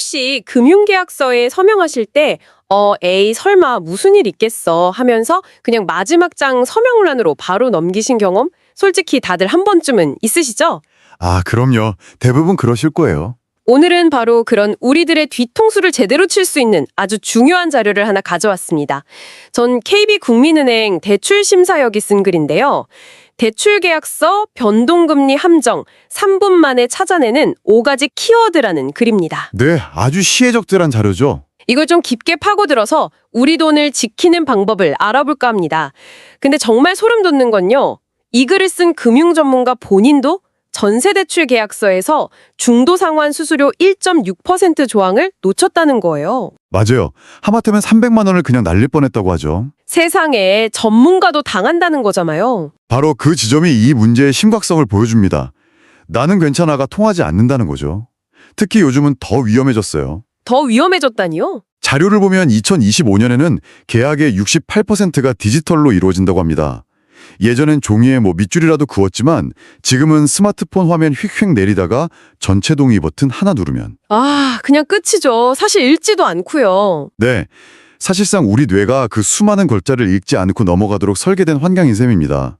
혹시 금융계약서에 서명하실 때 에이 설마 무슨 일 있겠어 하면서 그냥 마지막 장 서명란으로 바로 넘기신 경험 솔직히 다들 한 번쯤은 있으시죠? 아, 그럼요. 대부분 그러실 거예요. 오늘은 바로 그런 우리들의 뒤통수를 제대로 칠 수 있는 아주 중요한 자료를 하나 가져왔습니다. 전 KB국민은행 대출심사역이 쓴 글인데요. 대출계약서 변동금리 함정 3분 만에 찾아내는 5가지 키워드라는 글입니다. 네, 아주 시혜적절한 자료죠. 이걸 좀 깊게 파고들어서 우리 돈을 지키는 방법을 알아볼까 합니다. 근데 정말 소름 돋는 건요. 이 글을 쓴 금융 전문가 본인도 전세대출 계약서에서 중도상환 수수료 1.6% 조항을 놓쳤다는 거예요. 맞아요. 하마터면 300만 원을 그냥 날릴 뻔했다고 하죠. 세상에 전문가도 당한다는 거잖아요. 바로 그 지점이 이 문제의 심각성을 보여줍니다. 나는 괜찮아가 통하지 않는다는 거죠. 특히 요즘은 더 위험해졌어요. 더 위험해졌다니요? 자료를 보면 2025년에는 계약의 68%가 디지털로 이루어진다고 합니다. 예전엔 종이에 밑줄이라도 그었지만 지금은 스마트폰 화면 휙휙 내리다가 전체 동의 버튼 하나 누르면 그냥 끝이죠. 사실 읽지도 않고요. 네, 사실상 우리 뇌가 그 수많은 글자를 읽지 않고 넘어가도록 설계된 환경인 셈입니다.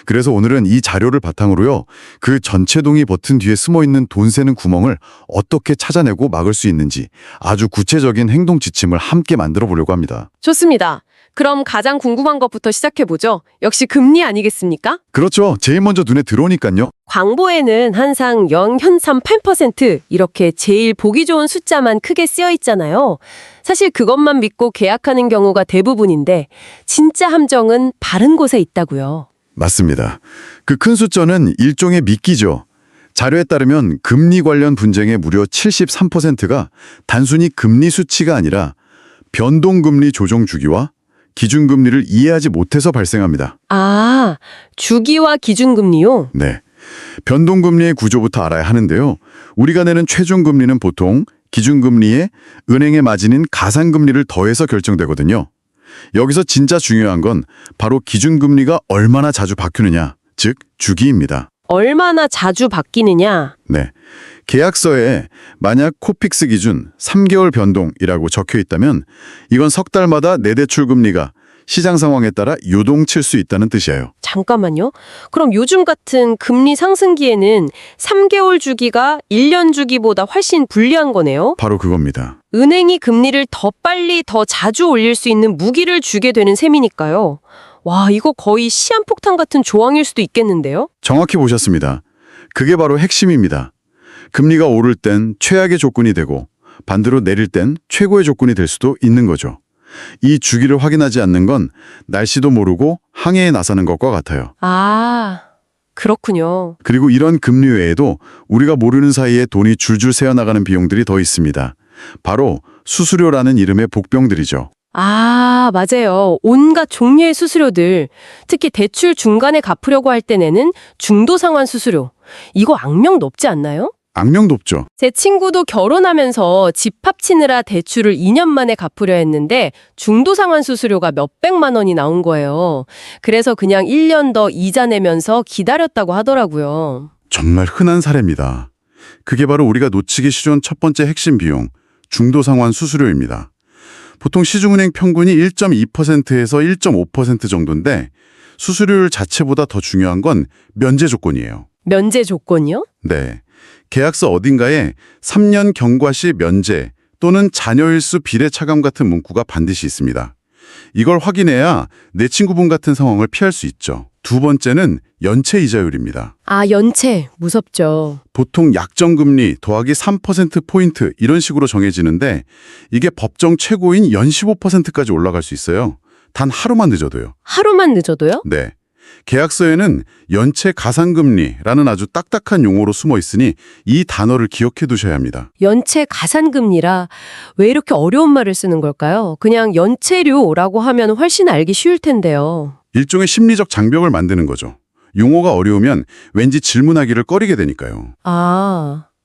그래서 오늘은 이 자료를 바탕으로요, 그 전체 동의 버튼 뒤에 숨어있는 돈 새는 구멍을 어떻게 찾아내고 막을 수 있는지 아주 구체적인 행동 지침을 함께 만들어 보려고 합니다. 좋습니다. 그럼 가장 궁금한 것부터 시작해보죠. 역시 금리 아니겠습니까? 그렇죠. 제일 먼저 눈에 들어오니까요. 광고에는 항상 0.38% 이렇게 제일 보기 좋은 숫자만 크게 쓰여 있잖아요. 사실 그것만 믿고 계약하는 경우가 대부분인데 진짜 함정은 바른 곳에 있다고요. 맞습니다. 그 큰 숫자는 일종의 미끼죠. 자료에 따르면 금리 관련 분쟁의 무려 73%가 단순히 금리 수치가 아니라 변동금리 조정 주기와 기준금리를 이해하지 못해서 발생합니다. 주기와 기준금리요? 네. 변동금리의 구조부터 알아야 하는데요. 우리가 내는 최종금리는 보통 기준금리에 은행의 마진인 가산금리를 더해서 결정되거든요. 여기서 진짜 중요한 건 바로 기준금리가 얼마나 자주 바뀌느냐, 즉 주기입니다. 얼마나 자주 바뀌느냐? 네. 계약서에 만약 코픽스 기준 3개월 변동이라고 적혀 있다면 이건 석 달마다 내 대출 금리가 시장 상황에 따라 요동칠 수 있다는 뜻이에요. 잠깐만요. 그럼 요즘 같은 금리 상승기에는 3개월 주기가 1년 주기보다 훨씬 불리한 거네요? 바로 그겁니다. 은행이 금리를 더 빨리 더 자주 올릴 수 있는 무기를 주게 되는 셈이니까요. 와, 이거 거의 시한폭탄 같은 조항일 수도 있겠는데요? 정확히 보셨습니다. 그게 바로 핵심입니다. 금리가 오를 땐 최악의 조건이 되고 반대로 내릴 땐 최고의 조건이 될 수도 있는 거죠. 이 주기를 확인하지 않는 건 날씨도 모르고 항해에 나서는 것과 같아요. 그렇군요. 그리고 이런 금리 외에도 우리가 모르는 사이에 돈이 줄줄 새어나가는 비용들이 더 있습니다. 바로 수수료라는 이름의 복병들이죠. 맞아요. 온갖 종류의 수수료들, 특히 대출 중간에 갚으려고 할 때 내는 중도상환 수수료. 이거 악명 높지 않나요? 악명 높죠. 제 친구도 결혼하면서 집 합치느라 대출을 2년 만에 갚으려 했는데 중도상환 수수료가 몇백만 원이 나온 거예요. 그래서 그냥 1년 더 이자 내면서 기다렸다고 하더라고요. 정말 흔한 사례입니다. 그게 바로 우리가 놓치기 쉬운 첫 번째 핵심 비용, 중도상환 수수료입니다. 보통 시중은행 평균이 1.2%에서 1.5% 정도인데 수수료율 자체보다 더 중요한 건 면제 조건이에요. 면제 조건이요? 네. 계약서 어딘가에 3년 경과 시 면제 또는 자녀일수 비례 차감 같은 문구가 반드시 있습니다. 이걸 확인해야 내 친구분 같은 상황을 피할 수 있죠. 두 번째는 연체 이자율입니다. 연체. 무섭죠. 보통 약정금리 더하기 3%포인트 이런 식으로 정해지는데 이게 법정 최고인 연 15%까지 올라갈 수 있어요. 단 하루만 늦어도요. 하루만 늦어도요? 네. 계약서에는 연체 가산금리라는 아주 딱딱한 용어로 숨어 있으니 이 단어를 기억해 두셔야 합니다. 연체 가산금리라 왜 이렇게 어려운 말을 쓰는 걸까요? 그냥 연체료라고 하면 훨씬 알기 쉬울 텐데요. 일종의 심리적 장벽을 만드는 거죠. 용어가 어려우면 왠지 질문하기를 꺼리게 되니까요.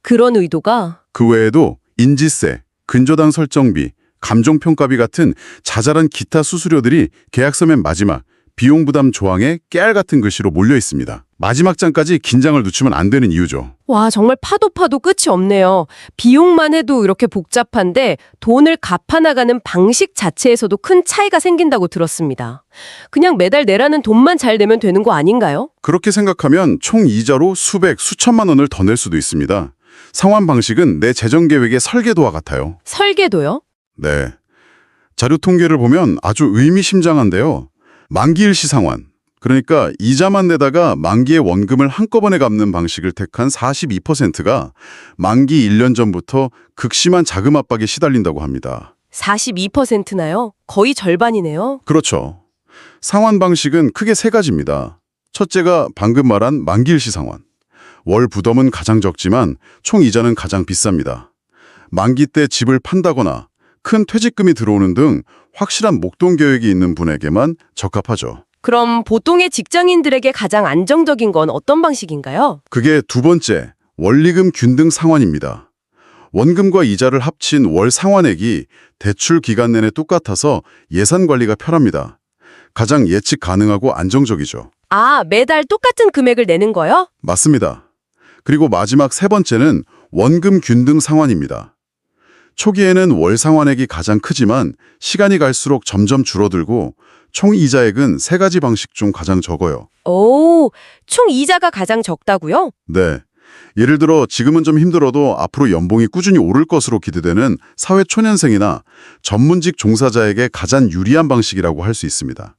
그런 의도가? 그 외에도 인지세, 근저당 설정비, 감정평가비 같은 자잘한 기타 수수료들이 계약서 맨 마지막 비용 부담 조항에 깨알 같은 글씨로 몰려 있습니다. 마지막 장까지 긴장을 늦추면 안 되는 이유죠. 와, 정말 파도 끝이 없네요. 비용만 해도 이렇게 복잡한데 돈을 갚아나가는 방식 자체에서도 큰 차이가 생긴다고 들었습니다. 그냥 매달 내라는 돈만 잘 내면 되는 거 아닌가요? 그렇게 생각하면 총 이자로 수백, 수천만 원을 더 낼 수도 있습니다. 상환 방식은 내 재정 계획의 설계도와 같아요. 설계도요? 네. 자료 통계를 보면 아주 의미심장한데요. 만기 일시 상환, 그러니까 이자만 내다가 만기의 원금을 한꺼번에 갚는 방식을 택한 42%가 만기 1년 전부터 극심한 자금 압박에 시달린다고 합니다. 42%나요? 거의 절반이네요. 그렇죠. 상환 방식은 크게 세 가지입니다. 첫째가 방금 말한 만기 일시 상환. 월 부담은 가장 적지만 총 이자는 가장 비쌉니다. 만기 때 집을 판다거나 큰 퇴직금이 들어오는 등 확실한 목돈 계획이 있는 분에게만 적합하죠. 그럼 보통의 직장인들에게 가장 안정적인 건 어떤 방식인가요? 그게 두 번째, 원리금 균등 상환입니다. 원금과 이자를 합친 월 상환액이 대출 기간 내내 똑같아서 예산 관리가 편합니다. 가장 예측 가능하고 안정적이죠. 아, 매달 똑같은 금액을 내는 거요? 맞습니다. 그리고 마지막 세 번째는 원금 균등 상환입니다. 초기에는 월 상환액이 가장 크지만 시간이 갈수록 점점 줄어들고 총 이자액은 세 가지 방식 중 가장 적어요. 오, 총 이자가 가장 적다고요? 네. 예를 들어 지금은 좀 힘들어도 앞으로 연봉이 꾸준히 오를 것으로 기대되는 사회 초년생이나 전문직 종사자에게 가장 유리한 방식이라고 할 수 있습니다.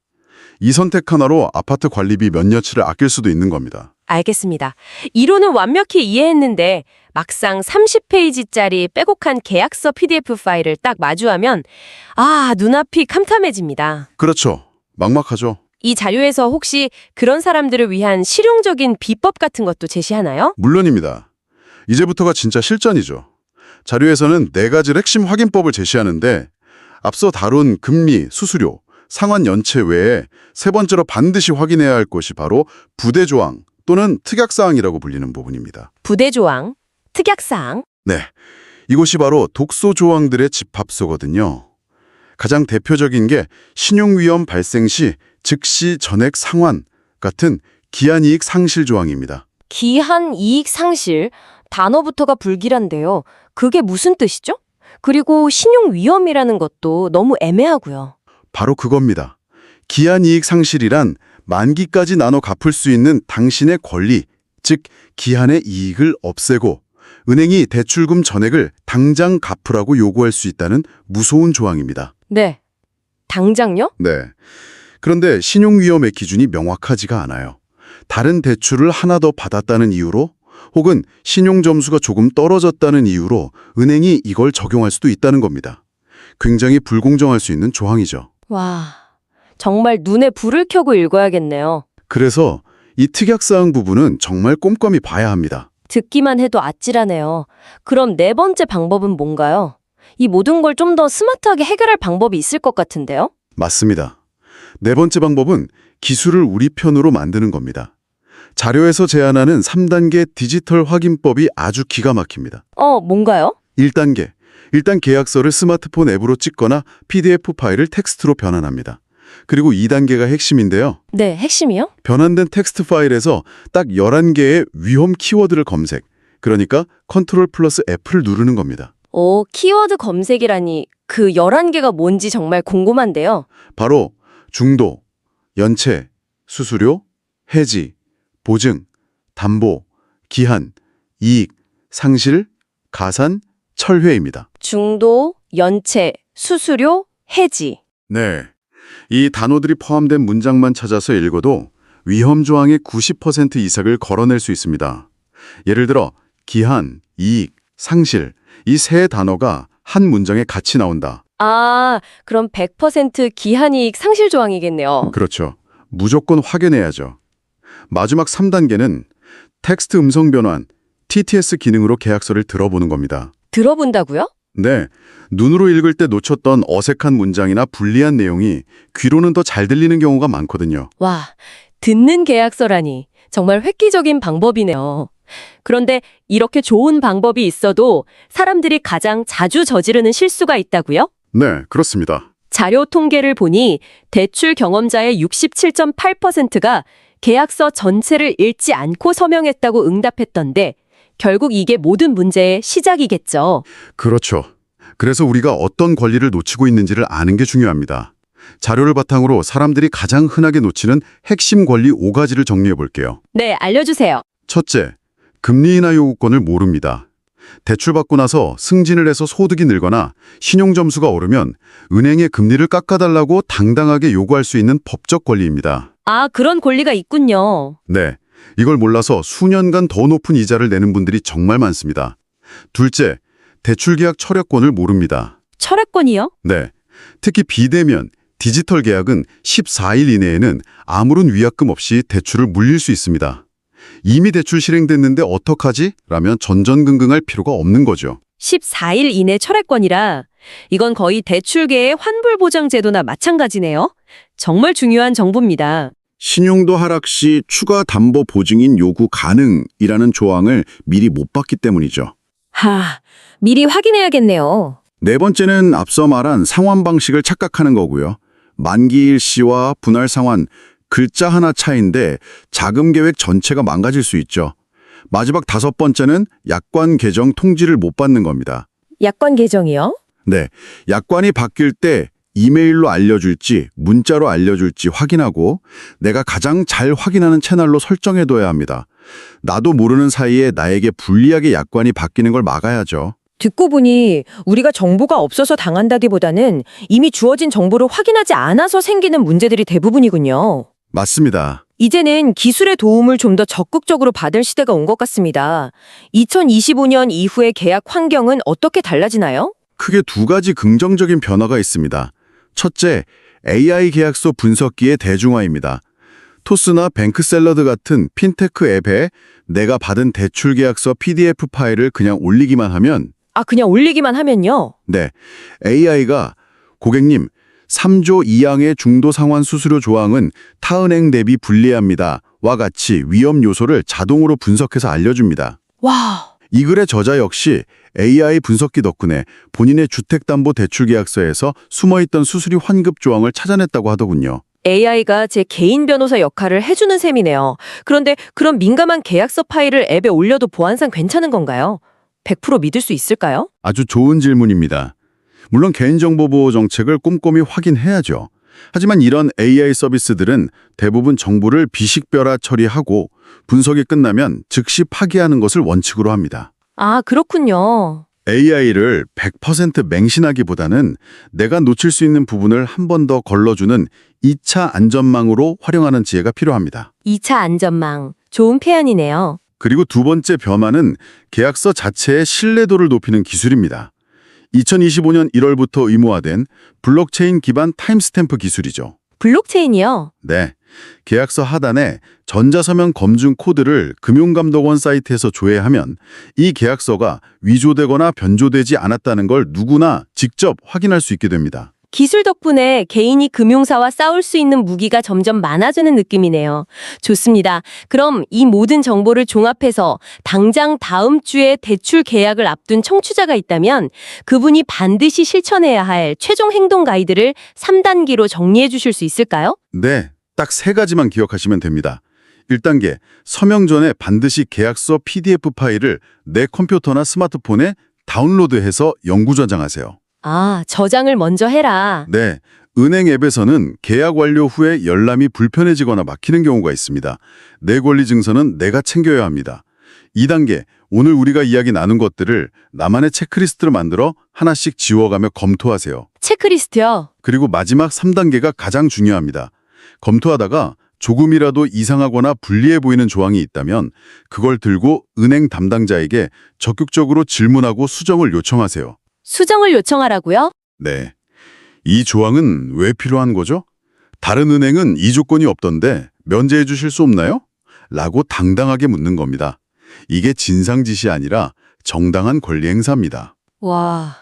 이 선택 하나로 아파트 관리비 몇 년치를 아낄 수도 있는 겁니다. 알겠습니다. 이론은 완벽히 이해했는데 막상 30페이지짜리 빼곡한 계약서 PDF 파일을 딱 마주하면 눈앞이 캄캄해집니다. 그렇죠. 막막하죠. 이 자료에서 혹시 그런 사람들을 위한 실용적인 비법 같은 것도 제시하나요? 물론입니다. 이제부터가 진짜 실전이죠. 자료에서는 네 가지 핵심 확인법을 제시하는데 앞서 다룬 금리, 수수료, 상환 연체 외에 세 번째로 반드시 확인해야 할 것이 바로 부대조항 또는 특약사항이라고 불리는 부분입니다. 부대조항, 특약사항. 네, 이곳이 바로 독소조항들의 집합소거든요. 가장 대표적인 게 신용위험 발생 시 즉시 전액 상환 같은 기한이익 상실 조항입니다. 기한 이익 상실, 단어부터가 불길한데요. 그게 무슨 뜻이죠? 그리고 신용 위험이라는 것도 너무 애매하고요. 바로 그겁니다. 기한이익 상실이란 만기까지 나눠 갚을 수 있는 당신의 권리, 즉 기한의 이익을 없애고 은행이 대출금 전액을 당장 갚으라고 요구할 수 있다는 무서운 조항입니다. 네. 당장요? 네. 그런데 신용위험의 기준이 명확하지가 않아요. 다른 대출을 하나 더 받았다는 이유로 혹은 신용점수가 조금 떨어졌다는 이유로 은행이 이걸 적용할 수도 있다는 겁니다. 굉장히 불공정할 수 있는 조항이죠. 와, 정말 눈에 불을 켜고 읽어야겠네요. 그래서 이 특약사항 부분은 정말 꼼꼼히 봐야 합니다. 듣기만 해도 아찔하네요. 그럼 네 번째 방법은 뭔가요? 이 모든 걸 좀 더 스마트하게 해결할 방법이 있을 것 같은데요? 맞습니다. 네 번째 방법은 기술을 우리 편으로 만드는 겁니다. 자료에서 제안하는 3단계 디지털 확인법이 아주 기가 막힙니다. 뭔가요? 1단계. 일단 계약서를 스마트폰 앱으로 찍거나 PDF 파일을 텍스트로 변환합니다. 그리고 2단계가 핵심인데요. 네, 핵심이요? 변환된 텍스트 파일에서 딱 11개의 위험 키워드를 검색. 그러니까 컨트롤 플러스 F를 누르는 겁니다. 키워드 검색이라니 그 11개가 뭔지 정말 궁금한데요. 바로 중도, 연체, 수수료, 해지, 보증, 담보, 기한, 이익, 상실, 가산, 철회입니다. 중도, 연체, 수수료, 해지. 네. 이 단어들이 포함된 문장만 찾아서 읽어도 위험 조항의 90% 이상을 걸어낼 수 있습니다. 예를 들어 기한, 이익, 상실 이 세 단어가 한 문장에 같이 나온다. 그럼 100% 기한이익 상실 조항이겠네요. 그렇죠. 무조건 확인해야죠. 마지막 3단계는 텍스트 음성 변환, TTS 기능으로 계약서를 들어보는 겁니다. 들어본다고요? 네. 눈으로 읽을 때 놓쳤던 어색한 문장이나 불리한 내용이 귀로는 더 잘 들리는 경우가 많거든요. 와, 듣는 계약서라니 정말 획기적인 방법이네요. 그런데 이렇게 좋은 방법이 있어도 사람들이 가장 자주 저지르는 실수가 있다고요? 네, 그렇습니다. 자료 통계를 보니 대출 경험자의 67.8%가 계약서 전체를 읽지 않고 서명했다고 응답했던데 결국 이게 모든 문제의 시작이겠죠. 그렇죠. 그래서 우리가 어떤 권리를 놓치고 있는지를 아는 게 중요합니다. 자료를 바탕으로 사람들이 가장 흔하게 놓치는 핵심 권리 5가지를 정리해 볼게요. 네, 알려주세요. 첫째, 금리 인하 요구권을 모릅니다. 대출받고 나서 승진을 해서 소득이 늘거나 신용점수가 오르면 은행에 금리를 깎아달라고 당당하게 요구할 수 있는 법적 권리입니다. 아, 그런 권리가 있군요. 네, 이걸 몰라서 수년간 더 높은 이자를 내는 분들이 정말 많습니다. 둘째, 대출계약 철회권을 모릅니다. 철회권이요? 네, 특히 비대면, 디지털 계약은 14일 이내에는 아무런 위약금 없이 대출을 물릴 수 있습니다. 이미 대출 실행됐는데 어떡하지? 라면 전전긍긍할 필요가 없는 거죠. 14일 이내 철회권이라 이건 거의 대출계의 환불보장제도나 마찬가지네요. 정말 중요한 정보입니다. 신용도 하락 시 추가 담보 보증인 요구 가능이라는 조항을 미리 못 봤기 때문이죠. 미리 확인해야겠네요. 네 번째는 앞서 말한 상환 방식을 착각하는 거고요. 만기일 시와 분할 상환, 글자 하나 차이인데 자금 계획 전체가 망가질 수 있죠. 마지막 다섯 번째는 약관 개정 통지를 못 받는 겁니다. 약관 개정이요? 네, 약관이 바뀔 때 이메일로 알려줄지 문자로 알려줄지 확인하고 내가 가장 잘 확인하는 채널로 설정해둬야 합니다. 나도 모르는 사이에 나에게 불리하게 약관이 바뀌는 걸 막아야죠. 듣고 보니 우리가 정보가 없어서 당한다기보다는 이미 주어진 정보를 확인하지 않아서 생기는 문제들이 대부분이군요. 맞습니다. 이제는 기술의 도움을 좀 더 적극적으로 받을 시대가 온 것 같습니다. 2025년 이후의 계약 환경은 어떻게 달라지나요? 크게 두 가지 긍정적인 변화가 있습니다. 첫째, AI 계약서 분석기의 대중화입니다. 토스나 뱅크샐러드 같은 핀테크 앱에 내가 받은 대출 계약서 PDF 파일을 그냥 올리기만 하면 그냥 올리기만 하면요? 네, AI가 고객님, 3조 2항의 중도 상환 수수료 조항은 타은행 대비 불리합니다. 와 같이 위험 요소를 자동으로 분석해서 알려줍니다. 와, 이 글의 저자 역시 AI 분석기 덕분에 본인의 주택담보대출계약서에서 숨어있던 수수료 환급 조항을 찾아냈다고 하더군요. AI가 제 개인 변호사 역할을 해주는 셈이네요. 그런데 그런 민감한 계약서 파일을 앱에 올려도 보안상 괜찮은 건가요? 100% 믿을 수 있을까요? 아주 좋은 질문입니다. 물론 개인정보보호 정책을 꼼꼼히 확인해야죠. 하지만 이런 AI 서비스들은 대부분 정보를 비식별화 처리하고 분석이 끝나면 즉시 파기하는 것을 원칙으로 합니다. 그렇군요. AI를 100% 맹신하기보다는 내가 놓칠 수 있는 부분을 한 번 더 걸러주는 2차 안전망으로 활용하는 지혜가 필요합니다. 2차 안전망, 좋은 표현이네요. 그리고 두 번째 변화는 계약서 자체의 신뢰도를 높이는 기술입니다. 2025년 1월부터 의무화된 블록체인 기반 타임스탬프 기술이죠. 블록체인이요? 네, 계약서 하단에 전자서면 검증 코드를 금융감독원 사이트에서 조회하면 이 계약서가 위조되거나 변조되지 않았다는 걸 누구나 직접 확인할 수 있게 됩니다. 기술 덕분에 개인이 금융사와 싸울 수 있는 무기가 점점 많아지는 느낌이네요. 좋습니다. 그럼 이 모든 정보를 종합해서 당장 다음 주에 대출 계약을 앞둔 청취자가 있다면 그분이 반드시 실천해야 할 최종 행동 가이드를 3단계로 정리해 주실 수 있을까요? 네, 딱 세 가지만 기억하시면 됩니다. 1단계, 서명 전에 반드시 계약서 PDF 파일을 내 컴퓨터나 스마트폰에 다운로드해서 영구 저장하세요. 저장을 먼저 해라. 네, 은행 앱에서는 계약 완료 후에 열람이 불편해지거나 막히는 경우가 있습니다. 내 권리 증서는 내가 챙겨야 합니다. 2단계, 오늘 우리가 이야기 나눈 것들을 나만의 체크리스트로 만들어 하나씩 지워가며 검토하세요. 체크리스트요? 그리고 마지막 3단계가 가장 중요합니다. 검토하다가 조금이라도 이상하거나 불리해 보이는 조항이 있다면 그걸 들고 은행 담당자에게 적극적으로 질문하고 수정을 요청하세요. 수정을 요청하라고요? 네. 이 조항은 왜 필요한 거죠? 다른 은행은 이 조건이 없던데 면제해 주실 수 없나요? 라고 당당하게 묻는 겁니다. 이게 진상짓이 아니라 정당한 권리 행사입니다. 와,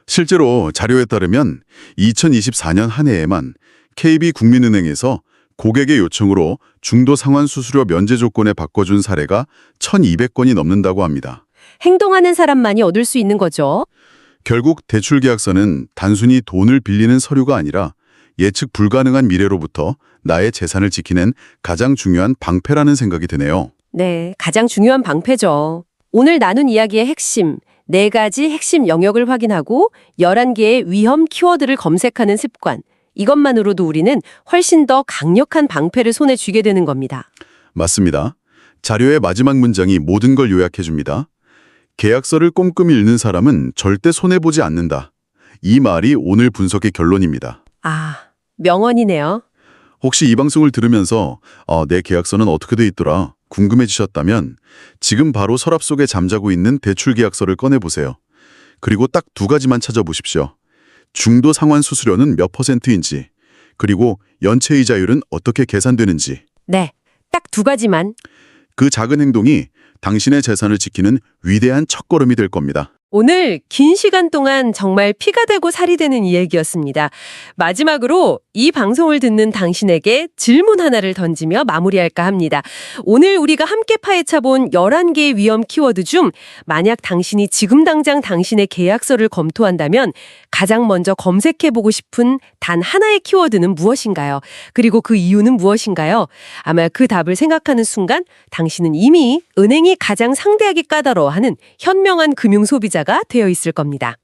실제로 자료에 따르면 2024년 한 해에만 KB국민은행에서 고객의 요청으로 중도 상환 수수료 면제 조건에 바꿔준 사례가 1,200건이 넘는다고 합니다. 행동하는 사람만이 얻을 수 있는 거죠? 결국 대출계약서는 단순히 돈을 빌리는 서류가 아니라 예측 불가능한 미래로부터 나의 재산을 지키는 가장 중요한 방패라는 생각이 드네요. 네, 가장 중요한 방패죠. 오늘 나눈 이야기의 핵심, 4가지 핵심 영역을 확인하고 11개의 위험 키워드를 검색하는 습관. 이것만으로도 우리는 훨씬 더 강력한 방패를 손에 쥐게 되는 겁니다. 맞습니다. 자료의 마지막 문장이 모든 걸 요약해줍니다. 계약서를 꼼꼼히 읽는 사람은 절대 손해보지 않는다. 이 말이 오늘 분석의 결론입니다. 아, 명언이네요. 혹시 이 방송을 들으면서 내 계약서는 어떻게 돼 있더라 궁금해지셨다면 지금 바로 서랍 속에 잠자고 있는 대출 계약서를 꺼내보세요. 그리고 딱 2가지만 찾아보십시오. 중도 상환 수수료는 몇 %인지, 그리고 연체 이자율은 어떻게 계산되는지. 네, 딱 2가지만. 그 작은 행동이 당신의 재산을 지키는 위대한 첫걸음이 될 겁니다. 오늘 긴 시간 동안 정말 피가 되고 살이 되는 이야기였습니다. 마지막으로 이 방송을 듣는 당신에게 질문 하나를 던지며 마무리할까 합니다. 오늘 우리가 함께 파헤쳐본 11개의 위험 키워드 중 만약 당신이 지금 당장 당신의 계약서를 검토한다면 가장 먼저 검색해보고 싶은 단 하나의 키워드는 무엇인가요? 그리고 그 이유는 무엇인가요? 아마 그 답을 생각하는 순간 당신은 이미 은행이 가장 상대하기 까다로워하는 현명한 금융 소비자가 되어 있을 겁니다.